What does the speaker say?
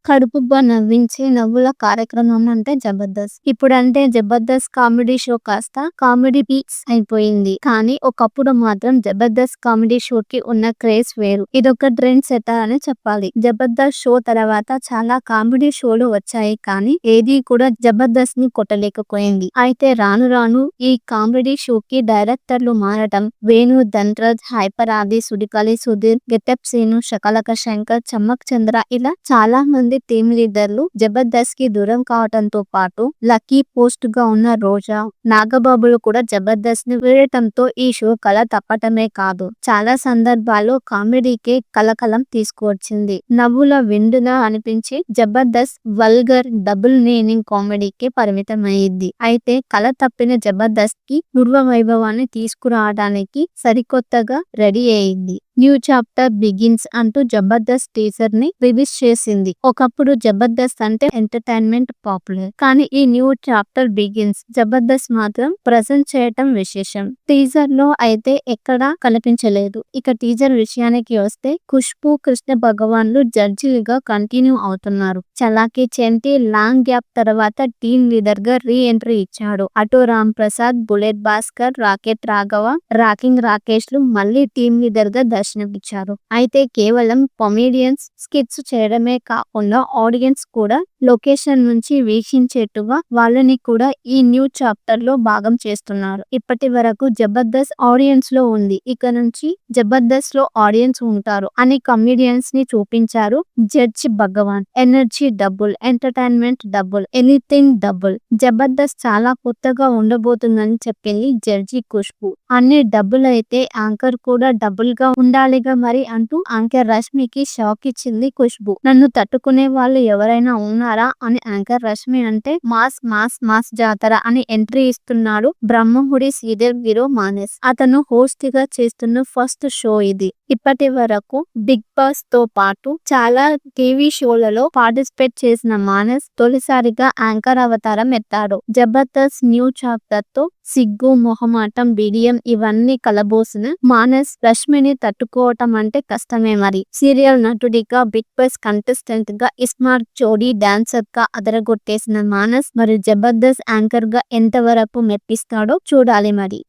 కడుపుబ్బా నవ్వించే నవ్వుల కార్యక్రమం అంటే జబర్దస్త్. ఇప్పుడంటే జబర్దస్త్ కామెడీ షో కాస్త కామెడీ పీక్స్ అయిపోయింది. కానీ ఒకప్పుడు మాత్రం జబర్దస్త్ కామెడీ షోకి ఉన్న క్రేజ్ వేరు. ఇదొక ట్రెండ్ సెటర్ అని చెప్పాలి. జబర్దస్త్ షో తర్వాత చాలా కామెడీ షోలు వచ్చాయి, కానీ ఏది కూడా జబర్దస్త్ ని కొట్టలేకపోయింది. అయితే రాను రాను ఈ కామెడీ షోకి డైరెక్టర్లు మారటం, వేణు ధన్రాజ్, హైపర్ ఆది, సుడిగాలి సుధీర్, గెటప్ సీను, షకలక శంకర్, చమ్మక్ చంద్ర ఇలా చాలా మంది టీమ్ లీడర్లు జబర్దస్త్ కి దూరం కావడంతో పాటు లక్కీ పోస్ట్ గా ఉన్న రోజా, నాగబాబులు కూడా జబర్దస్త్ ని వీడటంతో ఈ షో కళ తప్పటమే కాదు, చాలా సందర్భాల్లో కామెడీకే కలకలం తీసుకువచ్చింది. నవ్వుల విందుగా అనిపించి జబర్దస్త్ వల్గర్ డబుల్ మీనింగ్ కామెడీకే పరిమితమైంది. అయితే కళ తప్పిన జబర్దస్త్ కి పూర్వ వైభవాన్ని తీసుకురావడానికి సరికొత్తగా రెడీ అయింది. న్యూ చాప్టర్ బిగిన్స్ అంటూ జబర్దస్త్ టీజర్ ని రిలీజ్ చేసింది. ఒకప్పుడు జబర్దస్త్ అంటే ఎంటర్టైన్మెంట్ పాపులర్, కానీ ఈ న్యూ చాప్టర్ బిగిన్స్ జబర్దస్త్ మాత్రం ప్రజెంట్ చేయటం విశేషం. టీజర్ లో అయితే ఎక్కడా కనిపించలేదు. ఇక టీజర్ విషయానికి వస్తే ఖుష్బూ, కృష్ణ భగవాన్లు జడ్జిలుగా కంటిన్యూ అవుతున్నారు. చలాకీ చంటి లాంగ్ గ్యాప్ తర్వాత టీమ్ లీడర్ గా రీ ఎంట్రీ ఇచ్చాడు. అటు Ram Prasad, bullet Bhaskar, rocket Raghava, rocking Rakesh లు మళ్ళీ టీమ్ లీడర్ గా దర్శనమిచ్చారు. అయితే కేవలం కామెడియన్స్ స్కిట్స్ చేయడమే కాకుండా ఆడియన్స్ కూడా లొకేషన్ నుంచి వీక్షించేట్టుగా వాళ్ళని కూడా ఈ న్యూ చాప్టర్ లో భాగం చేస్తున్నారు. ఇప్పటి వరకు జబర్దస్త్ ఆడియన్స్ లో ఉంది, ఇక నుంచి జబర్దస్త్ లో ఆడియన్స్ ఉంటారు అని కమెడియన్స్ ని చూపించారు. Judge Bhagwan energy double, entertainment double, anything double. Jabardasth చాలా కొత్తగా ఉండబోతుందని చెప్పింది జడ్జి ఖుష్బూ. అన్ని డబుల్ అయితే యాంకర్ కూడా డబుల్ గా ఉండాలిగా మరి అంటూ యాంకర్ రష్మికి షాక్ ఇచ్చింది ఖుష్బూ. నన్ను తట్టుకునే వాళ్ళు ఎవరైనా ఉన్నారా అని యాంకర్ రష్మి అంటే మాస్ మాస్ మాస్ జాతర అని ఎంట్రీ ఇస్తున్నాడు బ్రహ్మముడి సీరియల్ హీరో మానస్. అతను హోస్ట్ గా చేస్తున్న ఫస్ట్ షో ఇది. ఇప్పటి వరకు బిగ్ బాస్ తో పాటు చాలా టీవీ షోలలో పార్టిసిపేట్ చేసిన మానస్ తొలిసారిగా యాంకర్ అవతారం ఎత్తాడు. జబర్దస్త్ న్యూ చాప్టర్ తో సిగ్గు, మొహమాటం, బిడియం ఇవన్నీ కలబోసిన మానస్ రష్మిని తట్టుకోవటం అంటే కష్టమే మరి. సీరియల్ నటుడిగా, బిగ్ బాస్ కంటెస్టెంట్ గా, స్మార్ట్ జోడీ డాన్సర్ గా అదరగొట్టేసిన మానస్ మరి జబర్దస్త్ యాంకర్ గా ఎంతవరకు మెప్పిస్తాడో చూడాలి మరి.